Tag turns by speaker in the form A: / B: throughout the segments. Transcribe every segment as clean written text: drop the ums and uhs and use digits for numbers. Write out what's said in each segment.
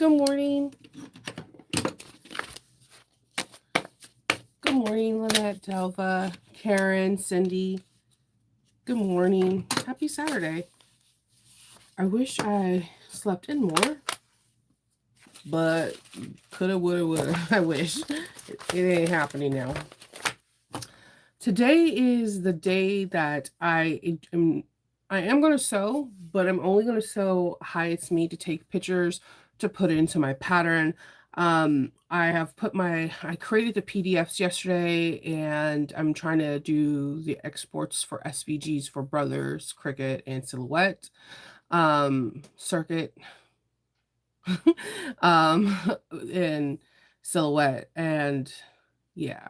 A: Good morning. Good morning, Lynette, Delva, Karen, Cindy. Good morning. Happy Saturday. I wish I slept in more, but coulda, woulda. I wish. It ain't happening now. Today is the day that I am going to sew, but I'm only going to sew high it's me to take pictures to put into my pattern. I created the PDFs yesterday, and I'm trying to do the exports for SVGs for Brothers, Cricut, and Silhouette, Circuit, um, and Silhouette, and yeah.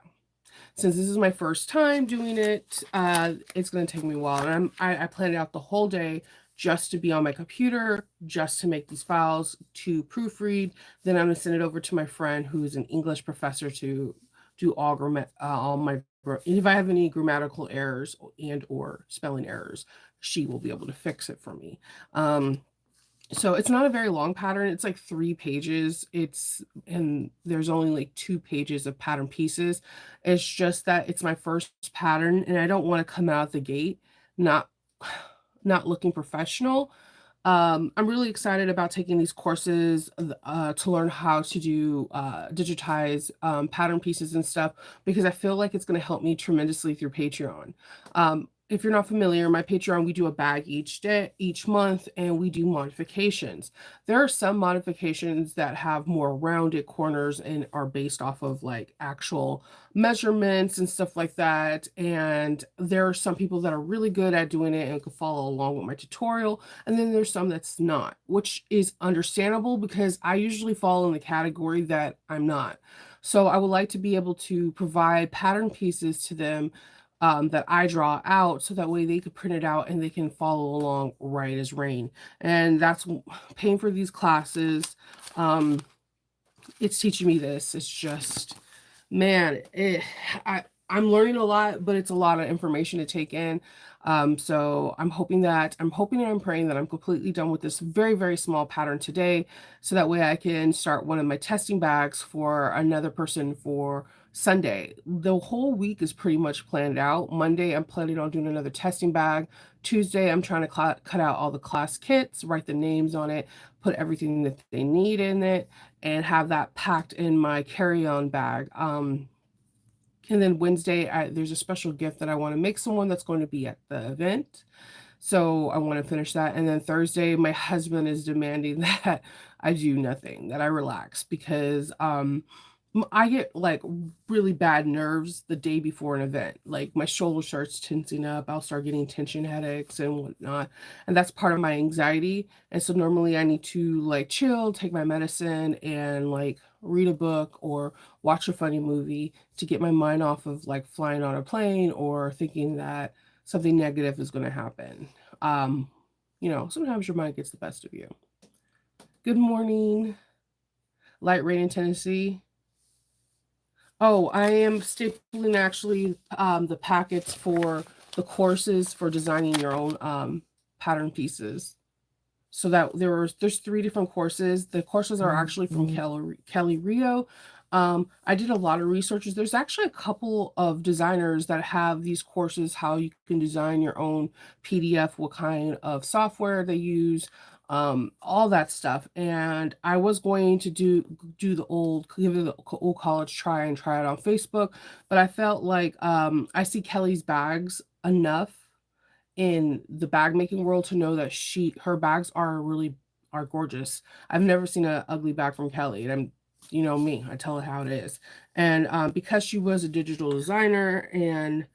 A: Since this is my first time doing it, it's going to take me a while. And I planned out the whole day just to be on my computer, just to make these files, to proofread. Then I'm going to send it over to my friend who is an English professor to do all my, if I have any grammatical errors and or spelling errors, she will be able to fix it for me. So it's not a very long pattern. It's like 3 pages. And there's only like 2 pages of pattern pieces. It's just that it's my first pattern, and I don't want to come out the gate not not looking professional. I'm really excited about taking these courses to learn how to do digitize pattern pieces and stuff, because I feel like it's going to help me tremendously through Patreon. If you're not familiar, my Patreon, we do a bag each month, and we do modifications. There are some modifications that have more rounded corners and are based off of like actual measurements and stuff like that. And there are some people that are really good at doing it and can follow along with my tutorial. And then there's some that's not, which is understandable because I usually fall in the category that I'm not. So I would like to be able to provide pattern pieces to them that I draw out, so that way they could print it out and they can follow along right as rain. And that's paying for these classes. It's teaching me this. It's just, man, I'm learning a lot, but it's a lot of information to take in. So I'm hoping and I'm praying that I'm completely done with this very, very small pattern today, so that way I can start one of my testing bags for another person for Sunday. The whole week is pretty much planned out. Monday, I'm planning on doing another testing bag. Tuesday, I'm trying to cut out all the class kits, write the names on it, put everything that they need in it, and have that packed in my carry-on bag. And then Wednesday, there's a special gift that I want to make someone that's going to be at the event. So I want to finish that. And then Thursday, my husband is demanding that I do nothing, that I relax, because I get like really bad nerves the day before an event. Like my shoulder starts tensing up. I'll start getting tension headaches and whatnot. And that's part of my anxiety. And so normally I need to like chill, take my medicine, and like read a book or watch a funny movie to get my mind off of like flying on a plane or thinking that something negative is going to happen. Um, sometimes your mind gets the best of you. Good morning, light rain in Tennessee. Oh, I am stapling actually the packets for the courses for designing your own pattern pieces. So that there's 3 different courses. The courses are actually from Kelly Rio. I did a lot of researches. There's actually a couple of designers that have these courses, how you can design your own PDF, what kind of software they use, all that stuff. And I was going to give it the old college try and try it on Facebook, but I felt like I see Kelly's bags enough in the bag making world to know that her bags are gorgeous. I've never seen an ugly bag from Kelly, and you know me, I tell it how it is. And because she was a digital designer and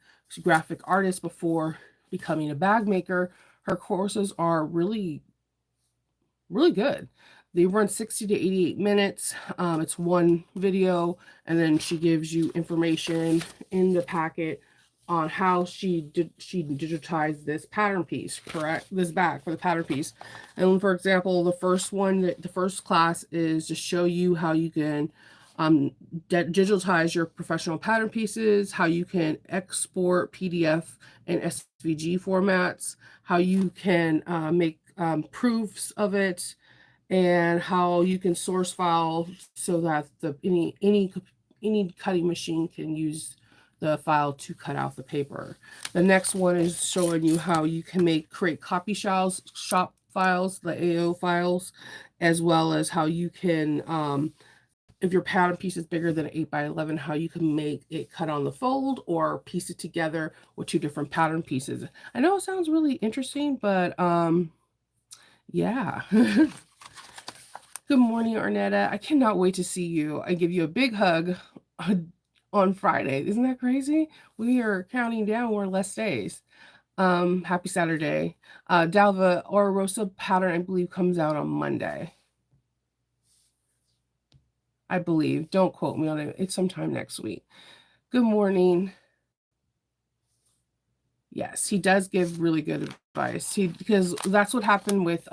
A: graphic artist before becoming a bag maker, her courses are really, really good. They run 60 to 88 minutes. It's one video, and then she gives you information in the packet on how she digitized this pattern piece, correct? This bag for the pattern piece. And for example, the first class is to show you how you can digitize your professional pattern pieces, how you can export PDF and SVG formats, how you can make proofs of it, and how you can source file so that any cutting machine can use the file to cut out the paper. The next one is showing you how you can create copy shop files, the AO files, as well as how you can, if your pattern piece is bigger than 8x11, how you can make it cut on the fold or piece it together with two different pattern pieces. I know it sounds really interesting, but yeah. Good morning, Arnetta. I cannot wait to see you. I give you a big hug on Friday. Isn't that crazy? We are counting down more less days. Happy Saturday. Dalva or Rosa pattern, I believe, comes out on Monday. I believe. Don't quote me on it. It's sometime next week. Good morning. Yes, he does give really good advice. Because that's what happened with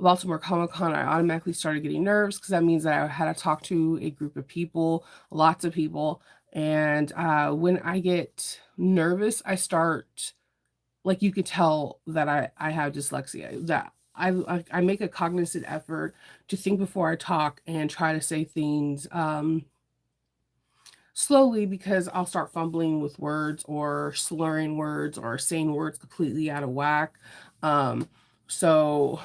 A: Baltimore Comic-Con. I automatically started getting nerves because that means that I had to talk to a group of people, lots of people. And when I get nervous, I start, like, you could tell that I have dyslexia. That I make a cognizant effort to think before I talk and try to say things slowly, because I'll start fumbling with words or slurring words or saying words completely out of whack. So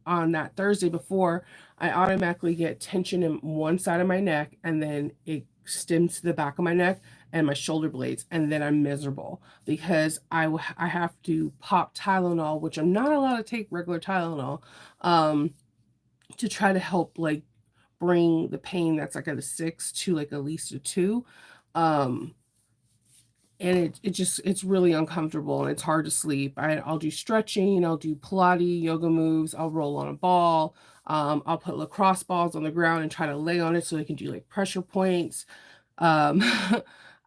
A: on that Thursday before, I automatically get tension in one side of my neck, and then it stems to the back of my neck and my shoulder blades, and then I'm miserable because I have to pop Tylenol, which I'm not allowed to take regular Tylenol, to try to help, like, bring the pain that's like at a 6 to like at least a 2. And it's really uncomfortable and it's hard to sleep. I'll do stretching, I'll do Pilates, yoga moves, I'll roll on a ball, I'll put lacrosse balls on the ground and try to lay on it so I can do like pressure points. Um,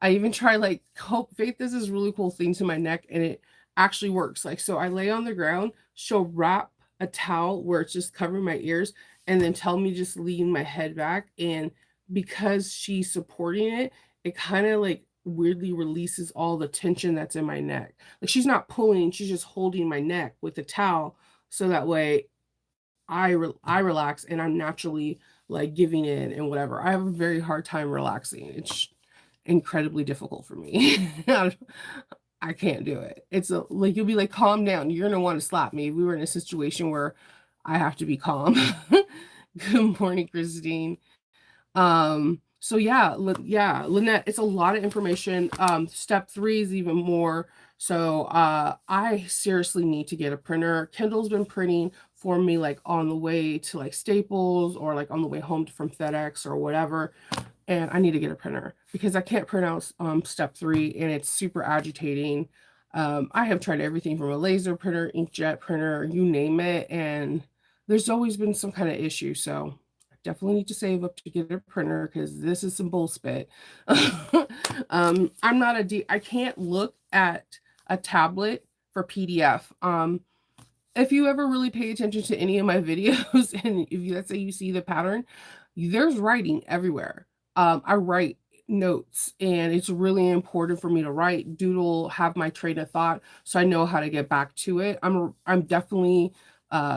A: I even try, like, hope Faith does this really cool thing to my neck, and it actually works. Like, so I lay on the ground, she'll wrap a towel where it's just covering my ears, and then tell me just lean my head back. And because she's supporting it, it kind of like weirdly releases all the tension that's in my neck. Like, she's not pulling, she's just holding my neck with the towel, so that way I relax and I'm naturally like giving in and whatever. I have a very hard time relaxing. It's incredibly difficult for me. I can't do it. It's like, you'll be like, calm down. You're gonna want to slap me. We were in a situation where I have to be calm. Good morning, Christine. So yeah, Lynette, it's a lot of information. Step 3 is even more. So I seriously need to get a printer. Kindle's been printing for me, like on the way to like Staples or like on the way home from FedEx or whatever. And I need to get a printer because I can't print out step 3 and it's super agitating. I have tried everything from a laser printer, inkjet printer, you name it, and there's always been some kind of issue. So definitely need to save up to get a printer because this is some bullspit. I'm not I can't look at a tablet for PDF. If you ever really pay attention to any of my videos, and if you, let's say you see the pattern, there's writing everywhere. I write notes, and it's really important for me to write, doodle, have my train of thought, so I know how to get back to it. I'm definitely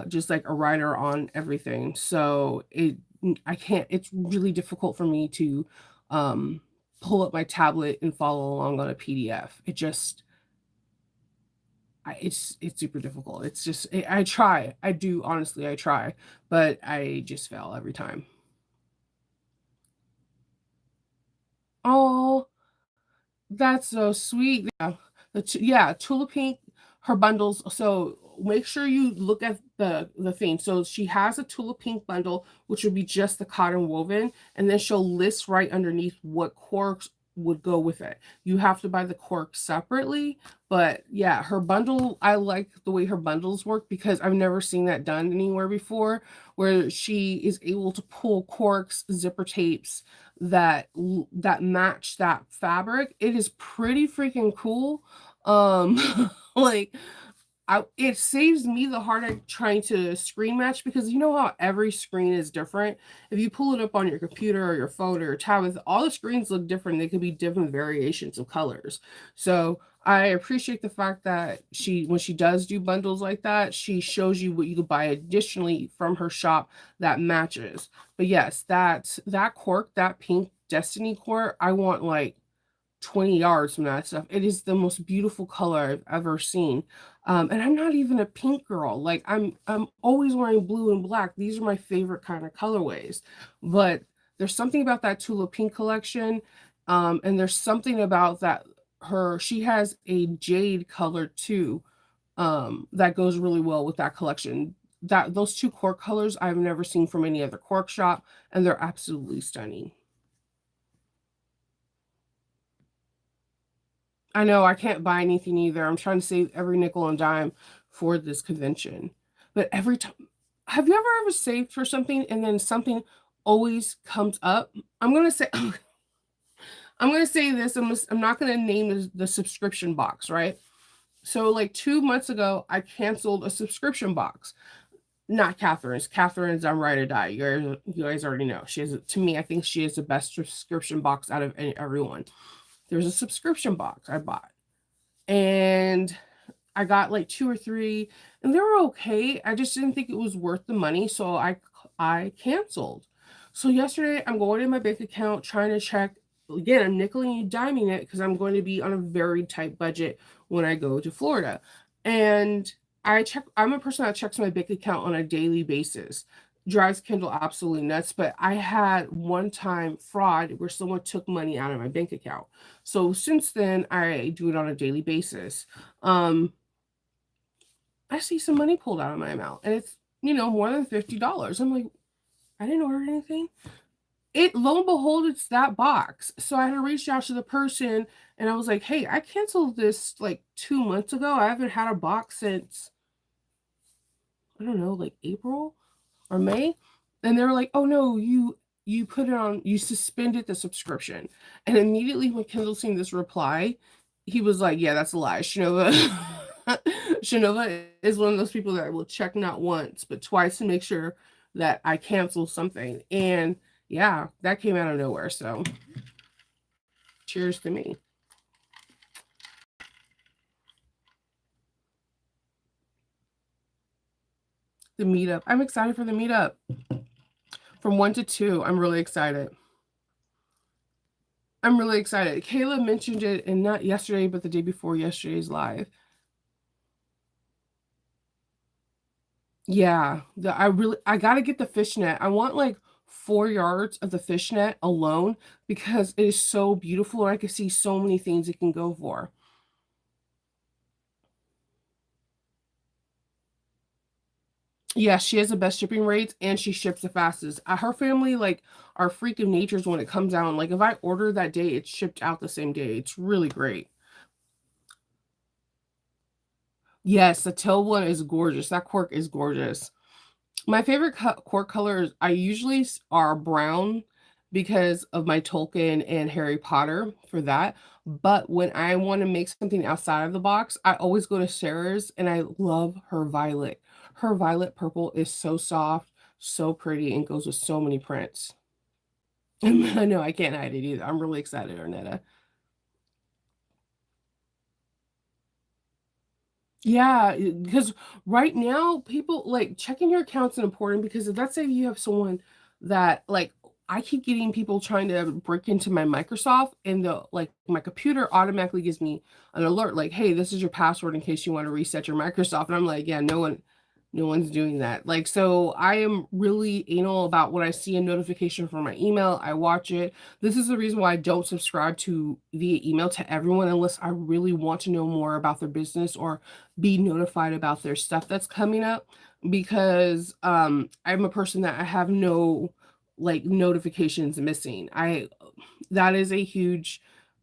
A: just like a writer on everything. So I can't, it's really difficult for me to pull up my tablet and follow along on a PDF. It's super difficult. It's just, I try. I do, honestly, I try, but I just fail every time. Oh, that's so sweet. Yeah. Yeah, Tula Pink, her bundles. So make sure you look at the thing. So she has a Tula Pink bundle, which would be just the cotton woven, and then she'll list right underneath what corks would go with it. You have to buy the cork separately, but yeah, her bundle, I like the way her bundles work because I've never seen that done anywhere before, where she is able to pull corks, zipper tapes that match that fabric. It is pretty freaking cool. Like, it saves me the heartache trying to screen match, because you know how every screen is different. If you pull it up on your computer or your phone or your tablet, all the screens look different. They could be different variations of colors. So I appreciate the fact that when she does do bundles like that, she shows you what you could buy additionally from her shop that matches. But yes, that cork, that pink Destiny cork, I want like 20 yards from that stuff. It is the most beautiful color I've ever seen. And I'm not even a pink girl. Like I'm always wearing blue and black. These are my favorite kind of colorways. But there's something about that Tula Pink collection. And there's something about that she has a jade color too, that goes really well with that collection. That those two cork colors I've never seen from any other cork shop, and they're absolutely stunning. I know I can't buy anything either. I'm trying to save every nickel and dime for this convention. But every time, have you ever saved for something and then something always comes up? I'm gonna say, I'm gonna say this. I'm not gonna name the subscription box, right? So like 2 months ago, I canceled a subscription box. Not Catherine's. Catherine's I'm Ride or Die. You guys already know. She is, to me, I think she is the best subscription box out of everyone. There's a subscription box I bought, and I got like two or three, and they were okay. I just didn't think it was worth the money, so I canceled. So yesterday, I'm going in my bank account trying to check. Again, I'm nickeling and diming it because I'm going to be on a very tight budget when I go to Florida. And I'm a person that checks my bank account on a daily basis. Drives Kindle absolutely nuts, but I had one time fraud where someone took money out of my bank account. So since then, I do it on a daily basis. I see some money pulled out of my account, and it's, more than $50. I'm like, I didn't order anything. Lo and behold, it's that box. So I had to reach out to the person, and I was like, hey, I canceled this like 2 months ago. I haven't had a box since, I don't know, like April or May. And they were like, oh no, you put it on, you suspended the subscription. And immediately when Kindle seen this reply, he was like, yeah, that's a lie. Shanova is one of those people that will check not once, but twice to make sure that I cancel something. And yeah, that came out of nowhere. So cheers to me. The meetup. I'm excited for the meetup. From 1 to 2, I'm really excited. I'm really excited. Kayla mentioned it, and not yesterday, but the day before yesterday's live. Yeah, I gotta get the fishnet. I want like 4 yards of the fishnet alone because it is so beautiful, and I can see so many things it can go for. Yeah, she has the best shipping rates, and she ships the fastest. Her family, like, are freak of natures when it comes out. Like, if I order that day, it's shipped out the same day. It's really great. Yes, the teal one is gorgeous. That cork is gorgeous. My favorite cork colors I usually are brown because of my Tolkien and Harry Potter for that. But when I want to make something outside of the box, I always go to Sarah's, and I love her violet. Her violet purple is so soft, so pretty, and goes with so many prints. I know I can't hide it either. I'm really excited, Arnetta. Yeah, because right now people like checking your accounts is important, because if let's say you have someone that like I keep getting people trying to break into my Microsoft, and the like my computer automatically gives me an alert like, hey, this is your password in case you want to reset your Microsoft. And I'm like, yeah, no one's doing that. Like, so I am really anal about when I see a notification from my email, I watch it. This is the reason why I don't subscribe to via email to everyone unless I really want to know more about their business or be notified about their stuff that's coming up, because I'm a person that I have no like notifications missing. I That is a huge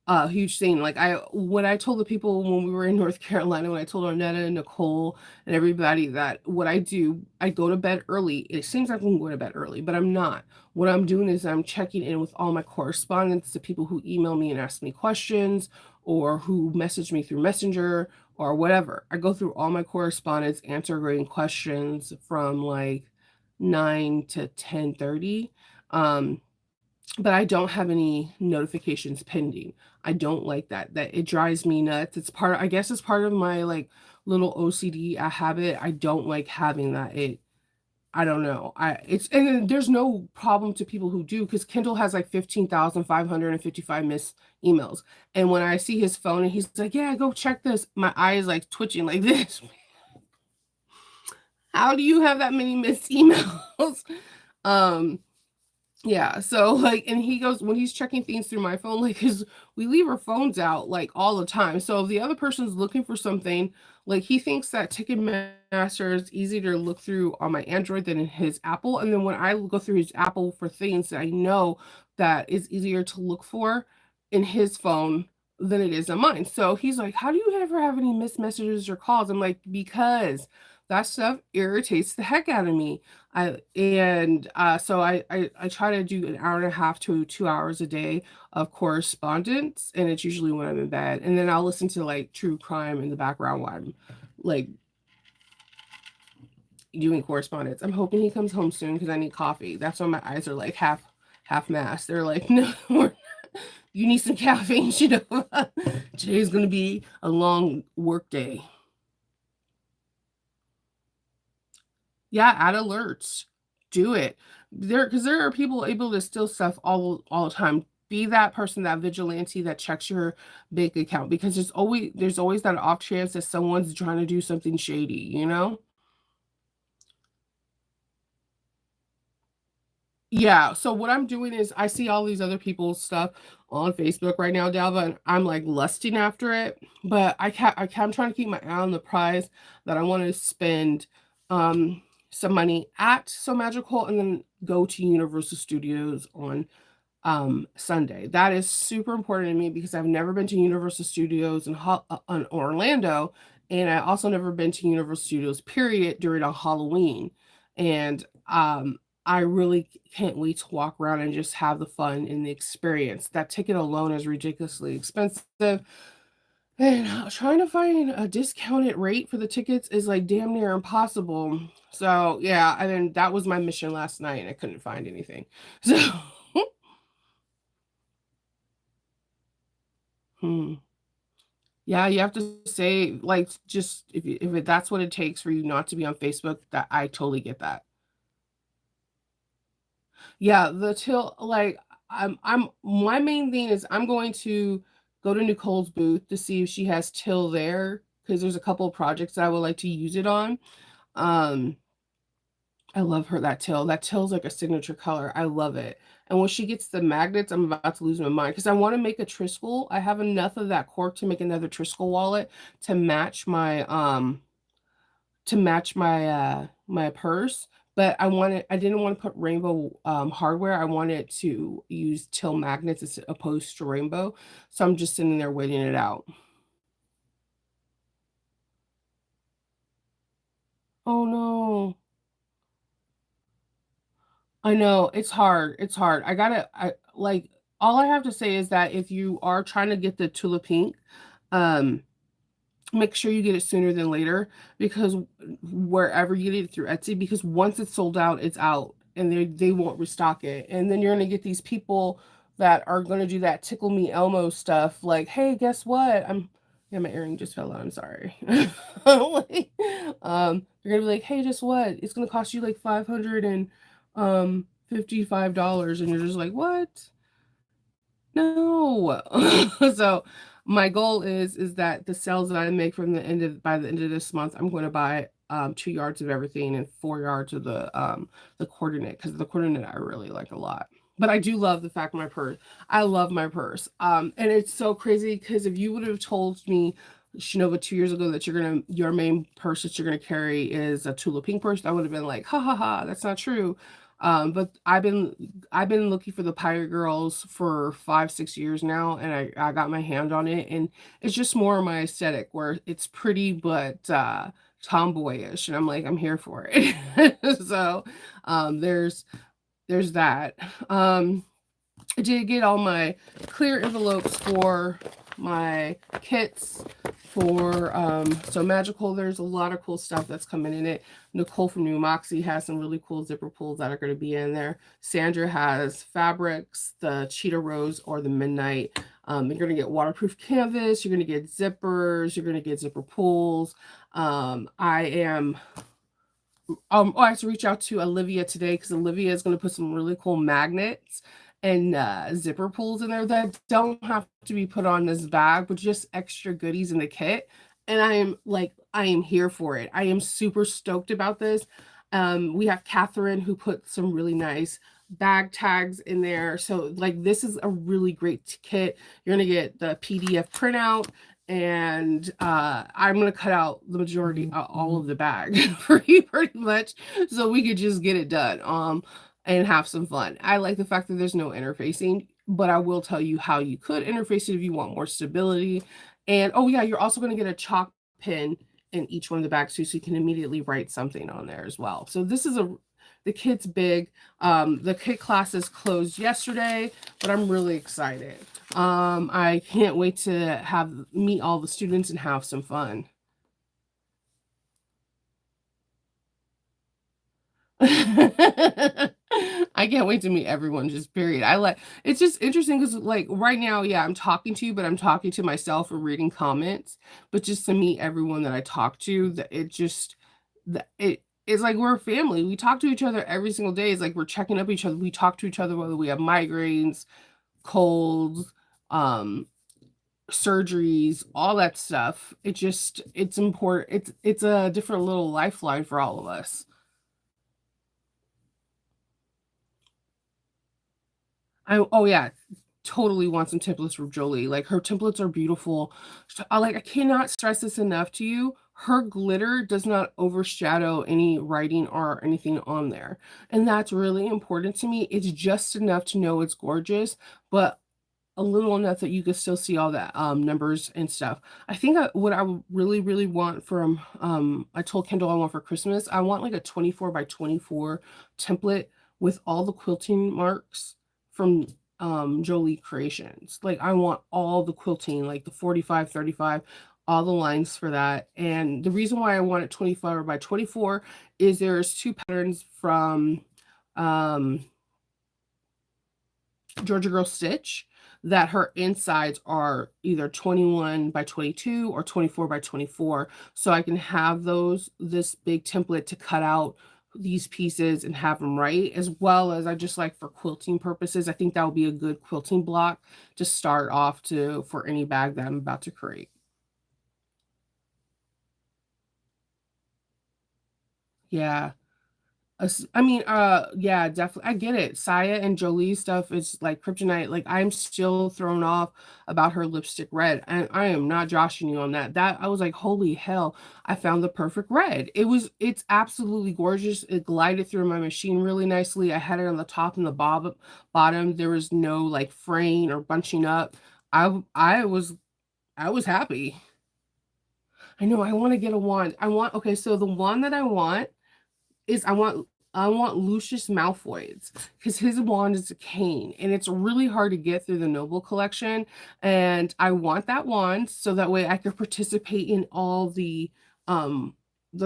A: thing. Like when I told the people when we were in North Carolina, when I told Arnetta and Nicole and everybody that what I do, I go to bed early. It seems like I'm going to bed early, but I'm not. What I'm doing is I'm checking in with all my correspondence, to people who email me and ask me questions, or who message me through Messenger, or whatever. I go through all my correspondence, answering questions from like 9 to 10:30. Um, but I don't have any notifications pending. I don't like that. That it drives me nuts. It's part, I guess it's part of my like little OCD. I have it. I don't like having that. I don't know. It's, and then there's no problem to people who do, because Kendall has like 15,555 missed emails. And when I see his phone and he's like, yeah, go check this, my eye is like twitching like this. How do you have that many missed emails? Um, yeah, so, like, and he goes, when he's checking things through my phone, like, 'cause we leave our phones out, like, all the time, so if the other person's looking for something, like, he thinks that Ticketmaster is easier to look through on my Android than in his Apple, and then when I go through his Apple for things that I know that is easier to look for in his phone than it is on mine, so he's like, "How do you ever have any missed messages or calls?" I'm like, "Because that stuff irritates the heck out of me." So I try to do an hour and a half to 2 hours a day of correspondence, and it's usually when I'm in bed, and then I'll listen to, like, true crime in the background while I'm, like, doing correspondence. I'm hoping he comes home soon because I need coffee. That's why my eyes are, like, half mast. They're like, "No, you need some caffeine, you know? Today's gonna be a long work day." Yeah, add alerts. Do it. Because there are people able to steal stuff all the time. Be that person, that vigilante that checks your bank account, because there's always that off chance that someone's trying to do something shady, you know? Yeah, so what I'm doing is I see all these other people's stuff on Facebook right now, Dalva, and I'm like lusting after it, but I'm trying to keep my eye on the prize that I want to spend some money at So Magical and then go to Universal Studios on Sunday. That is super important to me because I've never been to Universal Studios in Orlando, and I also never been to Universal Studios period during a Halloween. And I really can't wait to walk around and just have the fun and the experience. That ticket alone is ridiculously expensive. And trying to find a discounted rate for the tickets is like damn near impossible. So yeah, and then that was my mission last night and I couldn't find anything. So hmm. Yeah, you have to say, like, just that's what it takes for you not to be on Facebook, that I totally get that. Yeah, the till like, I'm my main thing is I'm going to go to Nicole's booth to see if she has till there, because there's a couple of projects that I would like to use it on. Um, I love her that till. That till's like a signature color. I love it. And when she gets the magnets, I'm about to lose my mind because I want to make a Triskel. I have enough of that cork to make another Triskel wallet to match my purse, but I didn't want to put rainbow hardware. I wanted to use till magnets as opposed to rainbow. So I'm just sitting there waiting it out. Oh no. I know, it's hard, it's hard. I like, all I have to say is that if you are trying to get the Tula Pink, um, make sure you get it sooner than later, because wherever you get it through Etsy, because once it's sold out, it's out, and they won't restock it, and then you're gonna get these people that are gonna do that Tickle Me Elmo stuff, like, "Hey, guess what? I'm" yeah, my earring just fell out, I'm sorry. Like, they're gonna be like, "Hey, guess what? It's gonna cost you, like, 500 and, $55," and you're just like, "What?" No. So, my goal is that the sales that I make from the end of by the end of this month, I'm gonna buy, 2 yards of everything and 4 yards of the coordinate, because the coordinate I really like a lot. But I do love the fact my purse I love my purse. And it's so crazy because if you would have told me, Shinova, 2 years ago that your main purse that you're gonna carry is a Tula Pink purse, I would have been like, "Ha ha ha, that's not true." But I've been looking for the Pirate Girls for 5, 6 years now, and I got my hand on it, and it's just more my aesthetic where it's pretty but tomboyish, and I'm like, I'm here for it. So there's that. I did get all my clear envelopes for my kits for so Magical. There's a lot of cool stuff that's coming in it. Nicole from New Moxie has some really cool zipper pulls that are going to be in there. Sandra has fabrics, the Cheetah Rose or the Midnight. You're going to get waterproof canvas, you're going to get zippers, you're going to get zipper pulls. I have to reach out to Olivia today because Olivia is going to put some really cool magnets and zipper pulls in there that don't have to be put on this bag, but just extra goodies in the kit. And I am here for it. I am super stoked about this. We have Catherine who put some really nice bag tags in there. So like this is a really great kit. You're going to get the PDF printout, and I'm gonna cut out the majority, all of the bag for you pretty much, so we could just get it done and have some fun. I like the fact that there's no interfacing, but I will tell you how you could interface it if you want more stability. And oh yeah, you're also gonna get a chalk pin in each one of the bags too, so you can immediately write something on there as well. So this is the kit's big. The kit classes closed yesterday, but I'm really excited. I can't wait to meet all the students and have some fun. I can't wait to meet everyone, just period. It's just interesting because like right now, yeah, I'm talking to you, but I'm talking to myself or reading comments. But just to meet everyone that I talk to, it's like we're a family. We talk to each other every single day. It's like we're checking up each other. We talk to each other whether we have migraines, colds, um, surgeries, all that stuff. It's important. It's a different little lifeline for all of us. Oh yeah, totally want some templates from Jolie. Like her templates are beautiful. I cannot stress this enough to you. Her glitter does not overshadow any writing or anything on there. And that's really important to me. It's just enough to know it's gorgeous, but a little enough that you can still see all that numbers and stuff. I think what I would really, really want from I told Kendall I want for Christmas, I want like a 24 by 24 template with all the quilting marks from Jolie Creations. Like I want all the quilting, like the 45, 35, all the lines for that. And the reason why I want it 24 by 24 is there's two patterns from um Georgia Girl Stitch that her insides are either 21 by 22 or 24 by 24. So I can have this big template to cut out these pieces and have them right, as well as I just like for quilting purposes. I think that would be a good quilting block to start off for any bag that I'm about to create. Yeah. I mean, yeah, definitely. I get it. Saya and Jolie stuff is like kryptonite. Like I'm still thrown off about her lipstick red, and I am not joshing you on that. That I was like, holy hell, I found the perfect red. It's absolutely gorgeous. It glided through my machine really nicely. I had it on the top and the bottom. There was no like fraying or bunching up. I was happy. I know I want to get a wand. Okay, so the wand that I want is I want Lucius Malfoy's because his wand is a cane and it's really hard to get through the Noble collection. And I want that wand so that way I can participate in all the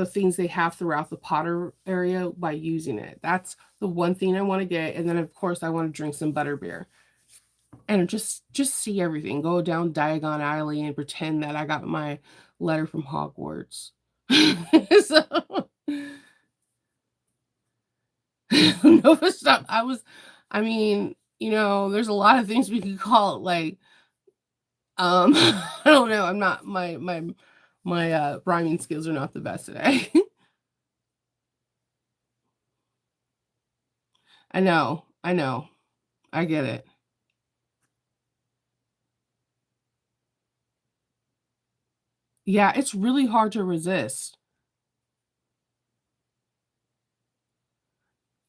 A: things they have throughout the Potter area by using it. That's the one thing I want to get. And then of course I want to drink some butterbeer and just see everything. Go down Diagon Alley and pretend that I got my letter from Hogwarts. So Nova stuff. I mean, there's a lot of things we could call it, like, I don't know. I'm not my rhyming skills are not the best today. I know, I know. I get it. Yeah, it's really hard to resist.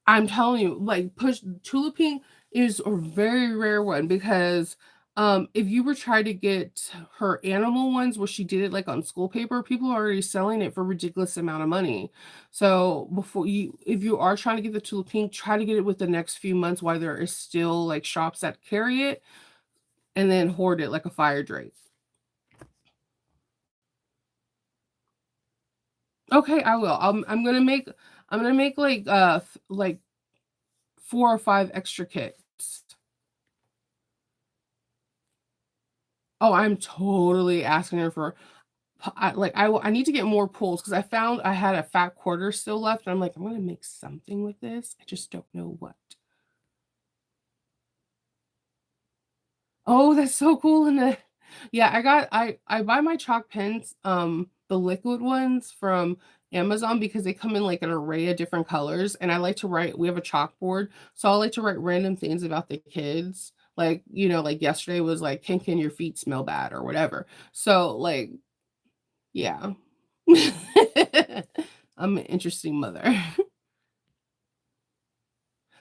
A: I'm telling you, like, push tuliping is a very rare one because, if you were trying to get her animal ones where she did it, like, on school paper, people are already selling it for ridiculous amount of money. So, if you are trying to get the tuliping, try to get it with the next few months while there is still, like, shops that carry it, and then hoard it like a fire drake. Okay, I will. I'm gonna make like 4 or 5 extra kits. Oh, I'm totally asking her for I need to get more pulls because I found I had a fat quarter still left, and I'm like, "I'm gonna make something with this, I just don't know what." Oh, that's so cool, and yeah, I buy my chalk pens, the liquid ones from Amazon because they come in, like, an array of different colors, and I like to write we have a chalkboard, so I like to write random things about the kids, like, like yesterday was like, Can your feet smell bad?" or whatever. So, like, yeah. I'm an interesting mother.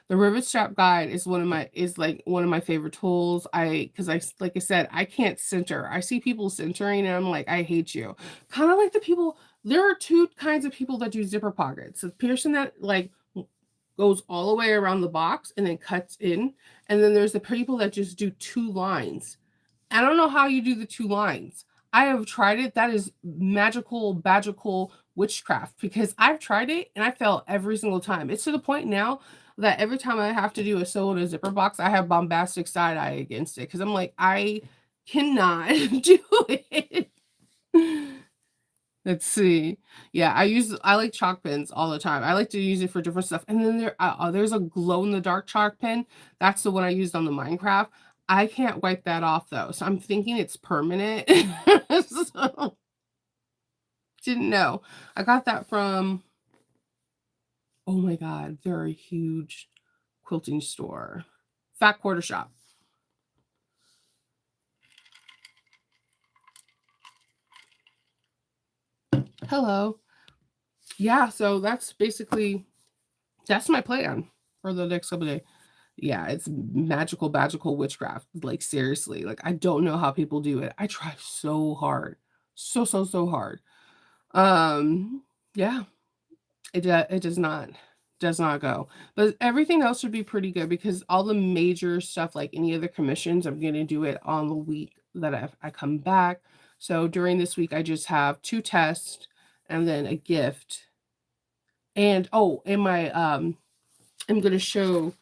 A: The rivet strap guide is like one of my favorite tools. Because like I said, I can't center. I see people centering and I'm like, I hate you. Kind of like the people. There are two kinds of people that do zipper pockets. The person that like goes all the way around the box and then cuts in, and then there's the people that just do two lines. I don't know how you do the 2 lines. I have tried it. That is magical witchcraft because I've tried it and I fail every single time. It's to the point now that every time I have to do a sew in a zipper box, I have bombastic side eye against it because I'm like, I cannot do it. Let's see. Yeah, I like chalk pens all the time. I like to use it for different stuff. And then there's a glow in the dark chalk pen. That's the one I used on the Minecraft. I can't wipe that off though. So I'm thinking it's permanent. So didn't know. I got that from oh my god, they're a huge quilting store. Fat Quarter Shop. Hello. Yeah, so that's my plan for the next couple days. Yeah, it's magical witchcraft, like, seriously, like, I don't know how people do it. I try so hard. So hard. Um, yeah, it does not go, but everything else should be pretty good because all the major stuff, like any other commissions, I'm gonna do it on the week that I come back. So, during this week, I just have 2 tests and then a gift, and oh, and I'm gonna show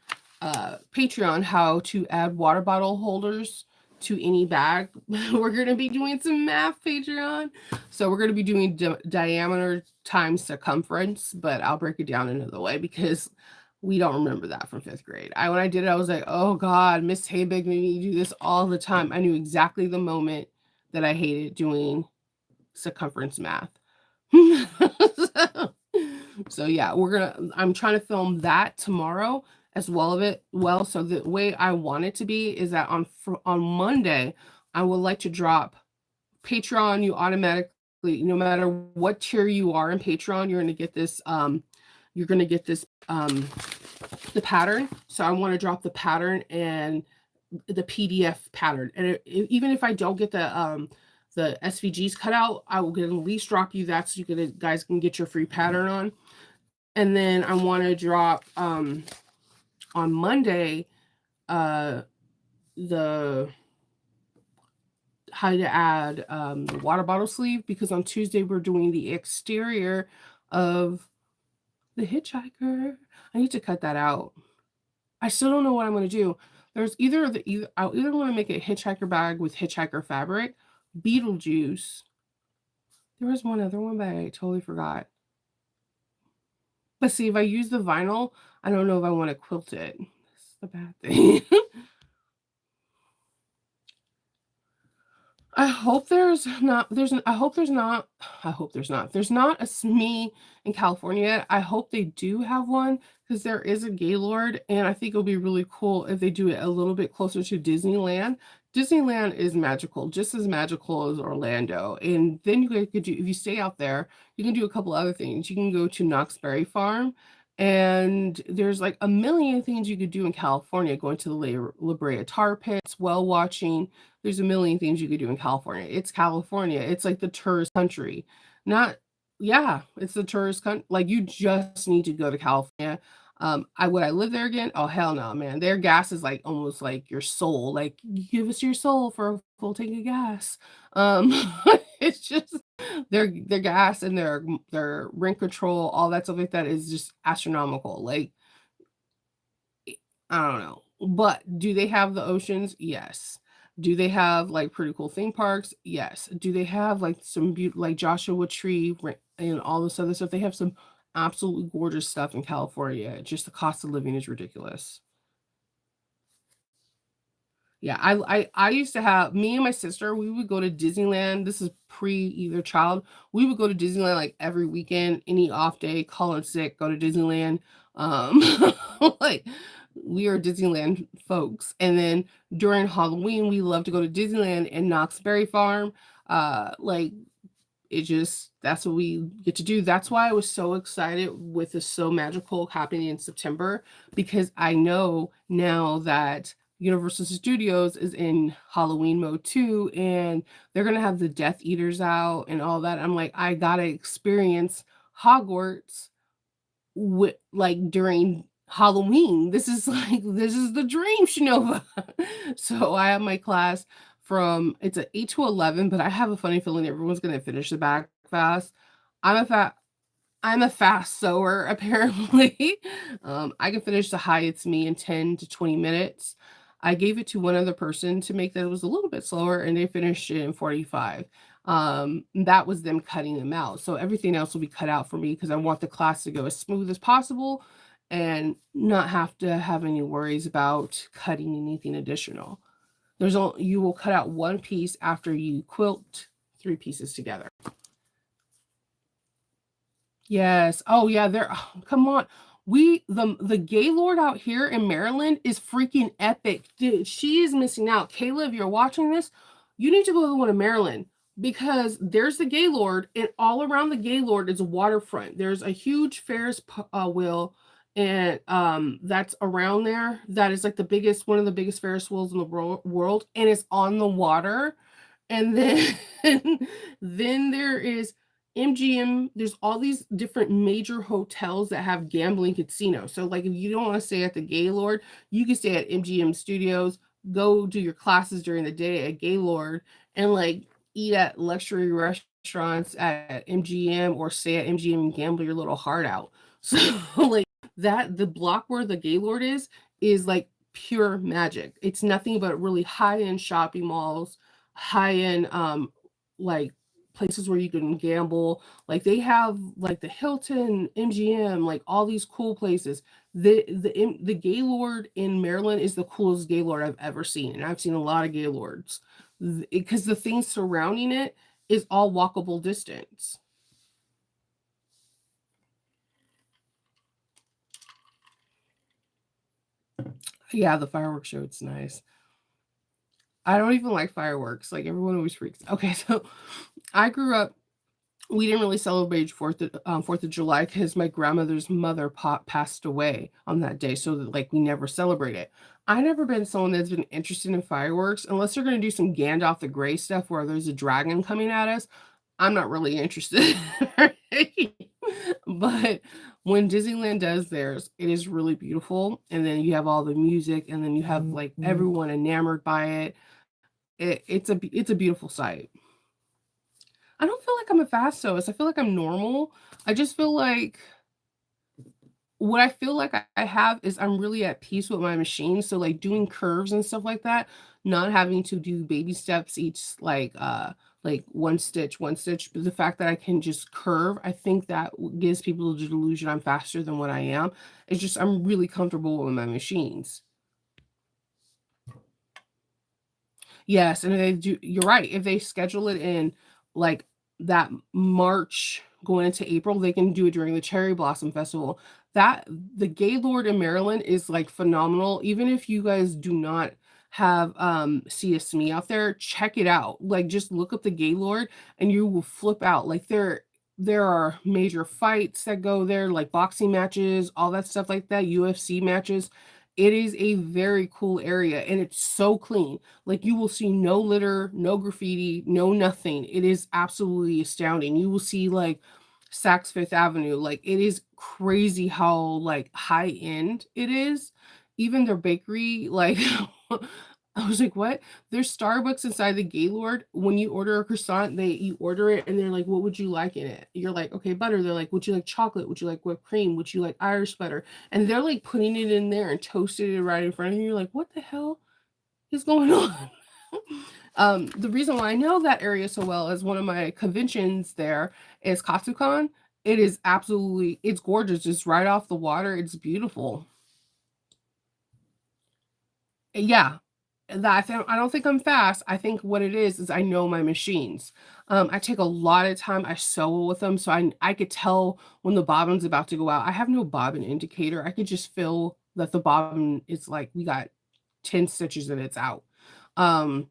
A: Patreon how to add water bottle holders to any bag. We're gonna be doing some math, Patreon. So we're gonna be doing diameter times circumference, but I'll break it down another way because we don't remember that from 5th grade. When I did it, I was like, oh God, Miss Habig made me do this all the time. I knew exactly the moment that I hated doing circumference math. So yeah, I'm trying to film that tomorrow as well of it well. So the way I want it to be is that on Monday, I would like to drop Patreon. You automatically, no matter what tier you are in Patreon, you're gonna get this the pattern. So I want to drop the pattern and the PDF pattern. And even if I don't get the SVGs cut out, I will get at least drop you that so guys can get your free pattern on. And then I want to drop on Monday the how to add the water bottle sleeve because on Tuesday we're doing the exterior of the hitchhiker. I need to cut that out. I still don't know what I'm going to do. There's I'll either want to make a hitchhiker bag with hitchhiker fabric, Beetlejuice. There was one other one, but I totally forgot. But see, if I use the vinyl, I don't know if I want to quilt it. That's the bad thing. I hope there's not there's n I hope there's not I hope there's not a SME in California yet. I hope they do have one because there is a Gaylord, and I think it'll be really cool if they do it a little bit closer to Disneyland. Disneyland is magical, just as magical as Orlando, and then you guys could do if you stay out there, you can do a couple other things. You can go to Knott's Berry Farm, and there's, like, a million things you could do in California, going to the La Brea Tar Pits, whale watching, there's a million things you could do in California. It's California. It's like the tourist country. Not yeah, it's the tourist like you just need to go to California. I would I live there again? Oh hell no, man. Their gas is like almost like your soul. Like give us your soul for a full tank of gas. Um It's just their gas and their rent control, all that stuff like that is just astronomical. Like, I don't know. But do they have the oceans? Yes. Do they have, like, pretty cool theme parks? Yes. Do they have, like, some like Joshua Tree and all this other stuff? They have some absolutely gorgeous stuff in California. Just the cost of living is ridiculous. Yeah, I used to have me and my sister, we would go to Disneyland. This is pre either child. We would go to Disneyland like every weekend, any off day, call in sick, go to Disneyland. Um, like we are Disneyland folks. And then during Halloween, we love to go to Disneyland and Knott's Berry Farm. Like it just that's what we get to do. That's why I was so excited with the So Magical happening in September because I know now that Universal Studios is in Halloween mode too, and they're gonna have the Death Eaters out and all that. I'm like, I gotta experience Hogwarts with like during Halloween. This is like this is the dream, Shinova. So I have my class from it's a 8 to 11, but I have a funny feeling everyone's gonna finish the back fast. I'm a fat I'm a fast sewer apparently. I can finish the Hi It's Me in 10 to 20 minutes. I gave it to one other person to make that it was a little bit slower and they finished it in 45. That was them cutting them out. So everything else will be cut out for me because I want the class to go as smooth as possible and not have to have any worries about cutting anything additional. You will cut out one piece after you quilt three pieces together. Yes. Oh, yeah, come on. The Gaylord out here in Maryland is freaking epic. Dude, she is missing out. Kayla, if you're watching this, you need to go to the one in Maryland because there's the Gaylord, and all around the Gaylord is a waterfront. There's a huge wheel, and that's around there. That is like one of the biggest Ferris wheels in the world, and it's on the water. And then then there is MGM, there's all these different major hotels that have gambling casinos. So, like, if you don't wanna stay at the Gaylord, you can stay at MGM Studios, go do your classes during the day at Gaylord, and, like, eat at luxury restaurants at MGM or stay at MGM and gamble your little heart out. So, like, the block where the Gaylord is, like, pure magic. It's nothing but really high-end shopping malls, high-end, like, places where you can gamble. Like they have like the Hilton, MGM, like all these cool places. The Gaylord in Maryland is the coolest Gaylord I've ever seen, and I've seen a lot of Gaylords because the things surrounding it is all walkable distance. Yeah, the fireworks show, it's nice. I don't even like fireworks. Like everyone always freaks. Okay, so I grew up we didn't really celebrate 4th of July because my grandmother's mother passed away on that day, so that, like, we never celebrate it. I never been someone that's been interested in fireworks unless they're gonna do some Gandalf the Grey stuff where there's a dragon coming at us. I'm not really interested. But when Disneyland does theirs, it is really beautiful, and then you have all the music, and then you have, like, everyone enamored by it. It's a beautiful sight. I don't feel like I'm a fast sewist. I feel like I'm normal. I just feel like what I feel like I have is I'm really at peace with my machine. So like doing curves and stuff like that, not having to do baby steps each like one stitch. But the fact that I can just curve, I think that gives people the delusion I'm faster than what I am. It's just I'm really comfortable with my machines. Yes, and they do you're right, if they schedule it in, like, that March going into April, they can do it during the Cherry Blossom Festival. The Gaylord in Maryland is, like, phenomenal. Even if you guys do not have, CSME out there, check it out. Like, just look up the Gaylord, and you will flip out. Like, there are major fights that go there, like boxing matches, all that stuff like that, UFC matches. It is a very cool area, and it's so clean. Like, you will see no litter, no graffiti, no nothing. It is absolutely astounding. You will see, like, Saks Fifth Avenue. Like, it is crazy how, like, high end it is. Even their bakery, like, I was like, "What?" There's Starbucks inside the Gaylord. When you order a croissant, you order it and they're like, "What would you like in it?" You're like, "Okay, butter." They're like, "Would you like chocolate? Would you like whipped cream? Would you like Irish butter?" And they're like putting it in there and toasted it right in front of you. You're like, "What the hell is going on?" The reason why I know that area so well is one of my conventions there is Katsucon. It is absolutely it's gorgeous, just right off the water. It's beautiful. Yeah. That I don't think I'm fast. I think what it is I know my machines. I take a lot of time. I sew with them, so I could tell when the bobbin's about to go out. I have no bobbin indicator. I could just feel that the bobbin is like we got 10 stitches and it's out. Um,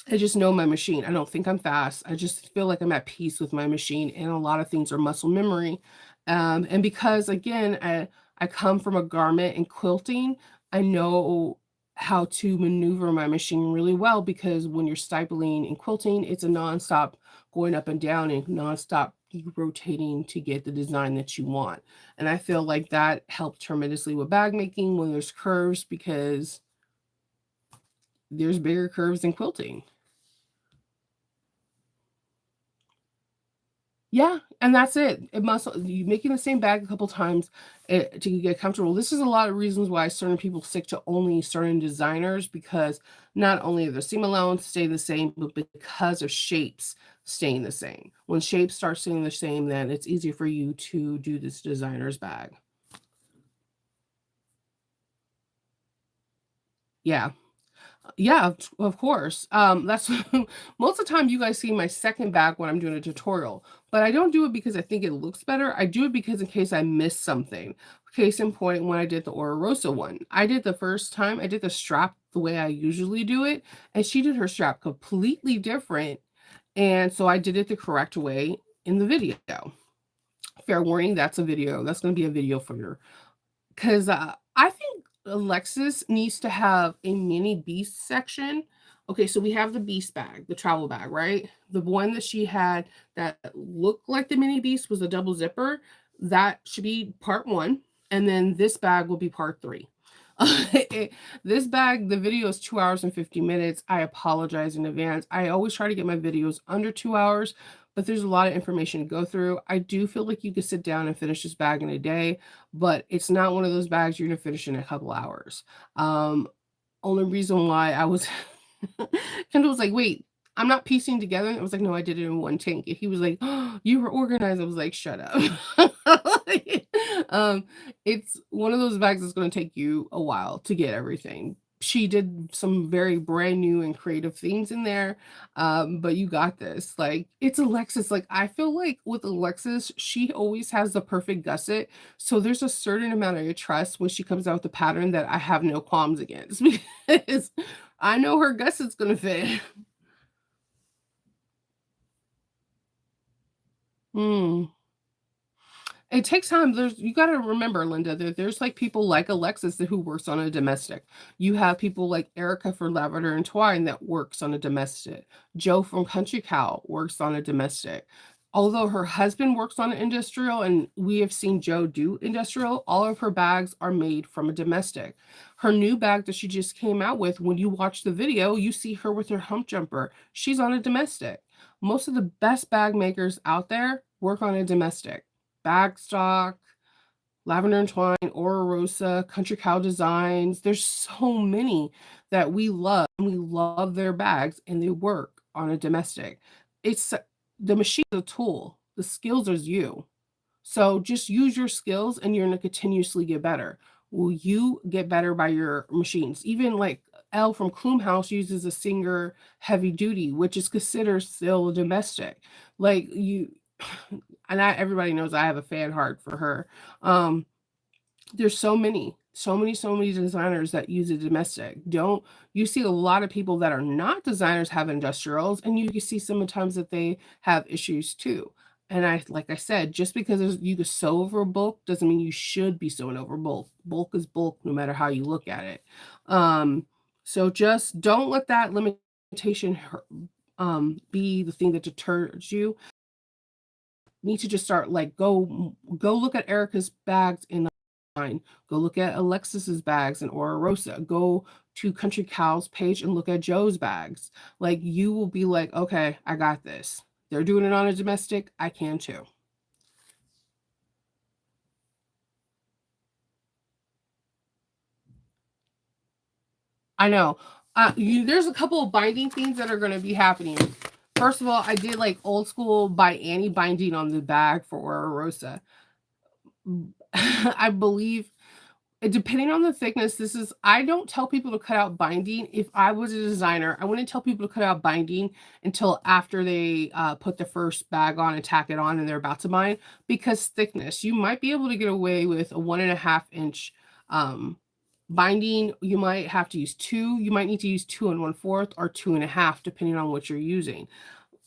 A: I just know my machine. I don't think I'm fast. I just feel like I'm at peace with my machine, and a lot of things are muscle memory. And because again, I come from a garment and quilting, I know how to maneuver my machine really well because when you're stippling and quilting, it's a nonstop going up and down and nonstop rotating to get the design that you want. And I feel like that helped tremendously with bag making when there's curves because there's bigger curves in quilting. Yeah, and that's it. It must you making the same bag a couple times, to get comfortable. This is a lot of reasons why certain people stick to only certain designers because not only the seam allowance stay the same, but because of shapes staying the same. When shapes start staying the same, then it's easier for you to do this designer's bag. Yeah. Yeah, of course. That's most of the time you guys see my second bag when I'm doing a tutorial, but I don't do it because I think it looks better. I do it because in case I miss something. Case in point, when I did the Ora Rosa one, I did the first time, I did the strap the way I usually do it, and she did her strap completely different. And so I did it the correct way in the video. Fair warning, that's a video. That's going to be a video for your 'Cause, I think Alexis needs to have a mini Beast section. Okay, so we have the Beast bag, the travel bag, right? The one that she had that looked like the mini Beast was a double zipper. That should be part 1, and then this bag will be part 3. This bag, the video is 2 hours and 50 minutes. I apologize in advance. I always try to get my videos under 2 hours, but there's a lot of information to go through. I do feel like you could sit down and finish this bag in a day, but it's not one of those bags you're gonna finish in a couple hours. Um, Only reason why I was Kendall was like, "Wait, I'm not piecing together." I was like, "No, I did it in one tank." And he was like, "Oh, you were organized." I was like, "Shut up." Um, it's one of those bags that's gonna take you a while to get everything. She did some very brand new and creative things in there, but you got this. Like, it's Alexis. Like, I feel like with Alexis, she always has the perfect gusset, so there's a certain amount of trust when she comes out with a pattern that I have no qualms against because I know her gusset's gonna fit. Mm. It takes time. There's you gotta remember, Linda, there's, like, people like Alexis who works on a domestic. You have people like Erica for Lavender and Twine that works on a domestic. Joe from Country Cow works on a domestic. Although her husband works on an industrial, and we have seen Joe do industrial, all of her bags are made from a domestic. Her new bag that she just came out with, when you watch the video, you see her with her hump jumper. She's on a domestic. Most of the best bag makers out there work on a domestic. Bagstock, Lavender and Twine, Ora Rosa, Country Cow Designs. There's so many that we love, and we love their bags, and they work on a domestic. It's the machine is a tool. The skills is you. So just use your skills and you're gonna continuously get better. Will you get better by your machines? Even like Elle from Clume House uses a Singer heavy duty, which is considered still a domestic. Like you and everybody knows I have a fan heart for her. Um, there's so many designers that use a domestic. Don't you see a lot of people that are not designers have industrials, and you can see sometimes that they have issues too. And like I said, just because you can sew over bulk doesn't mean you should be sewing over bulk. Bulk is bulk, no matter how you look at it. Um, so just don't let that limitation be the thing that deters you. Need to just start like go look at Erica's bags in Go look at Alexis's bags and Aura Rosa. Go to Country Cow's page and look at Joe's bags. Like, you will be like, okay, I got this. They're doing it on a domestic. I can too. I know. There's a couple of binding things that are going to be happening. First of all, I did like old school by Annie binding on the bag for Aura Rosa. I believe, depending on the thickness, I don't tell people to cut out binding. If I was a designer, I wouldn't tell people to cut out binding until after they put the first bag on and tack it on and they're about to bind, because thickness, you might be able to get away with a 1.5 inch binding. You might have to use 2. You might need to use 2 1/4 or 2.5, depending on what you're using.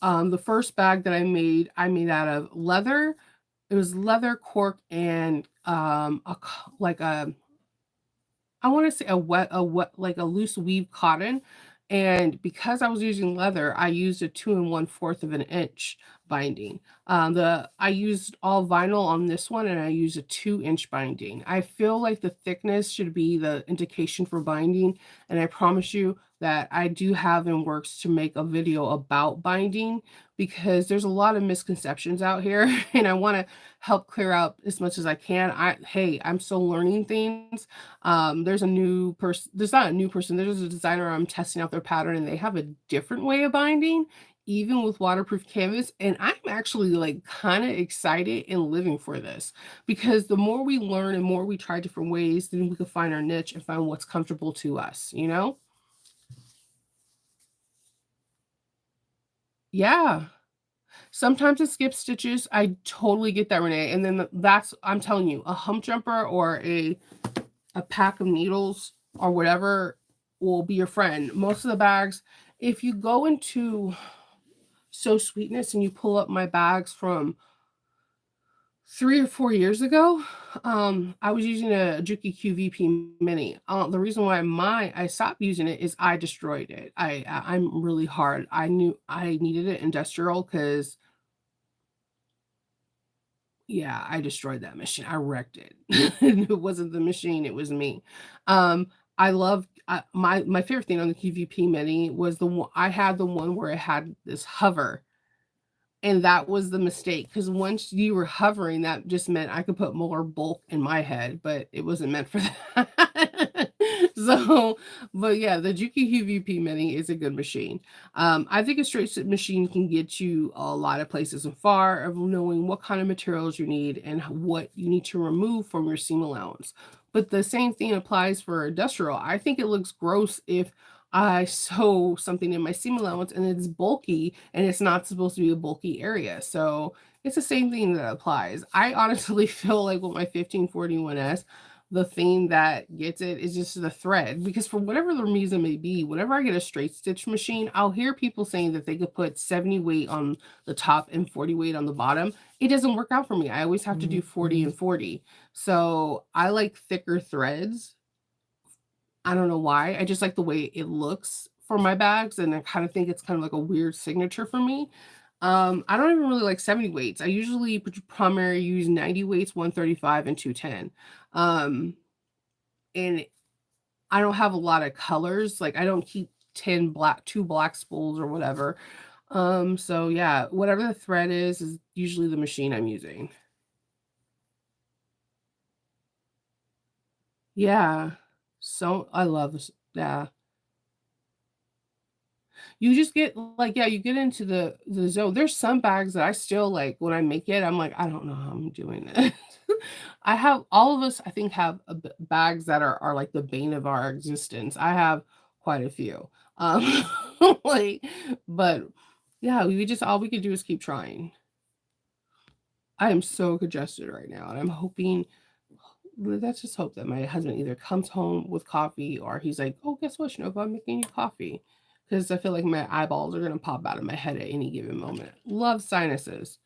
A: The first bag that I made out of leather. It was leather, cork, and like a, I want to say a wet, like a loose weave cotton. And because I was using leather, I used a 2 1/4 of an inch binding. I used all vinyl on this one, and I used a 2-inch binding. I feel like the thickness should be the indication for binding, and I promise you that I do have in works to make a video about binding, because there's a lot of misconceptions out here, and I want to help clear out as much as I can. Hey, I'm still learning things. There's a new person, there's not a new person, there's a designer, I'm testing out their pattern, and they have a different way of binding, even with waterproof canvas. And I'm actually like kind of excited and living for this, because the more we learn and more we try different ways, then we can find our niche and find what's comfortable to us, you know? Yeah. Sometimes it skips stitches. I totally get that, Renee. And then that's, I'm telling you, a hump jumper or a pack of needles or whatever will be your friend. Most of the bags, if you go into So Sweetness and you pull up my bags from 3 or 4 years ago, I was using a Juki QVP Mini. The reason why I stopped using it is I destroyed it. I'm really hard. I knew I needed it industrial because, yeah, I destroyed that machine. I wrecked it. It wasn't the machine, it was me. I love my favorite thing on the QVP Mini was the one I had, the one where it had this hover. And that was the mistake, because once you were hovering, that just meant I could put more bulk in my head, but it wasn't meant for that. So, but yeah, the Juki QVP Mini is a good machine. I think a straight stitch machine can get you a lot of places and far, of knowing what kind of materials you need and what you need to remove from your seam allowance. But the same thing applies for industrial. I think it looks gross if I sew something in my seam allowance and it's bulky and it's not supposed to be a bulky area. So it's the same thing that applies. I honestly feel like with my 1541S, the thing that gets it is just the thread, because for whatever the reason may be, whenever I get a straight stitch machine, I'll hear people saying that they could put 70 weight on the top and 40 weight on the bottom. It doesn't work out for me. I always have to do 40 and 40. So I like thicker threads. I don't know why. I just like the way it looks for my bags, and I kind of think it's kind of like a weird signature for me. I don't even really like 70 weights. I usually primarily use 90 weights, 135 and 210. And I don't have a lot of colors. Like, I don't keep 2 black spools or whatever. So yeah, whatever the thread is usually the machine I'm using. Yeah. So I love this. Yeah. You just get like, yeah, you get into the zone. There's some bags that I still like when I make it, I'm like, I don't know how I'm doing it. I have all of us, I think, have bags that are like the bane of our existence. I have quite a few. Like, but yeah, we just all we could do is keep trying. I am so congested right now, and I'm hoping, let's just hope that my husband either comes home with coffee or he's like, "Oh, guess what, Shnova, I'm making you coffee." Because I feel like my eyeballs are gonna pop out of my head at any given moment. Love sinuses.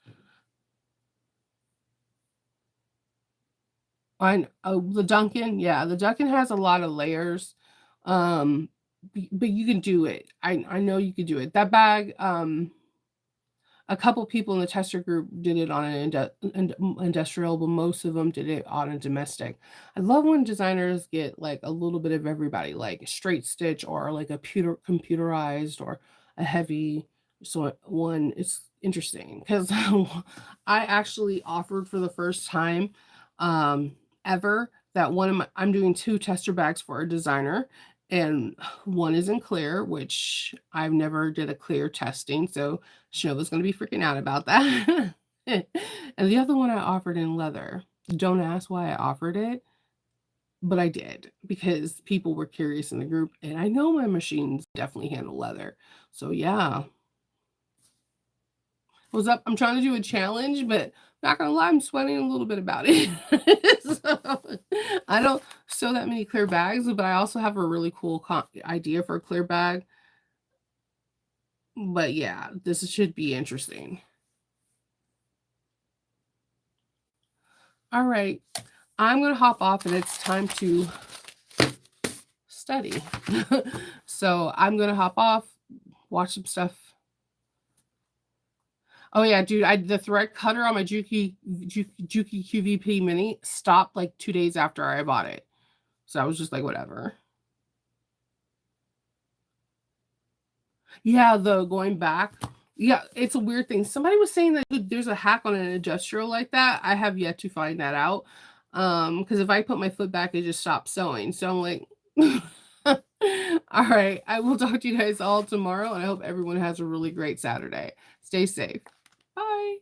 A: The Dunkin', yeah, the Dunkin' has a lot of layers, but you can do it. I know you could do it. That bag, A couple people in the tester group did it on an industrial, but most of them did it on a domestic. I love when designers get, like, a little bit of everybody, like straight stitch or like a computerized or a heavy one. It's interesting because I actually offered for the first time, ever, that one of my I'm doing 2 tester bags for a designer, and one is in clear, which I've never did a clear testing, so Shova's gonna be freaking out about that. And the other one I offered in leather. Don't ask why I offered it, but I did because people were curious in the group, and I know my machines definitely handle leather. So yeah. What's up? I'm trying to do a challenge, but not gonna lie, I'm sweating a little bit about it. So, I don't sew that many clear bags, but I also have a really cool idea for a clear bag. But yeah, this should be interesting. All right, I'm gonna hop off and it's time to study. So I'm gonna hop off, watch some stuff. Oh yeah, dude, the thread cutter on my Juki QVP Mini stopped like 2 days after I bought it. So I was just like, whatever. Yeah, the going back. Yeah, it's a weird thing. Somebody was saying that there's a hack on an industrial like that. I have yet to find that out. Because if I put my foot back, it just stops sewing. So I'm like, all right, I will talk to you guys all tomorrow, and I hope everyone has a really great Saturday. Stay safe. Bye.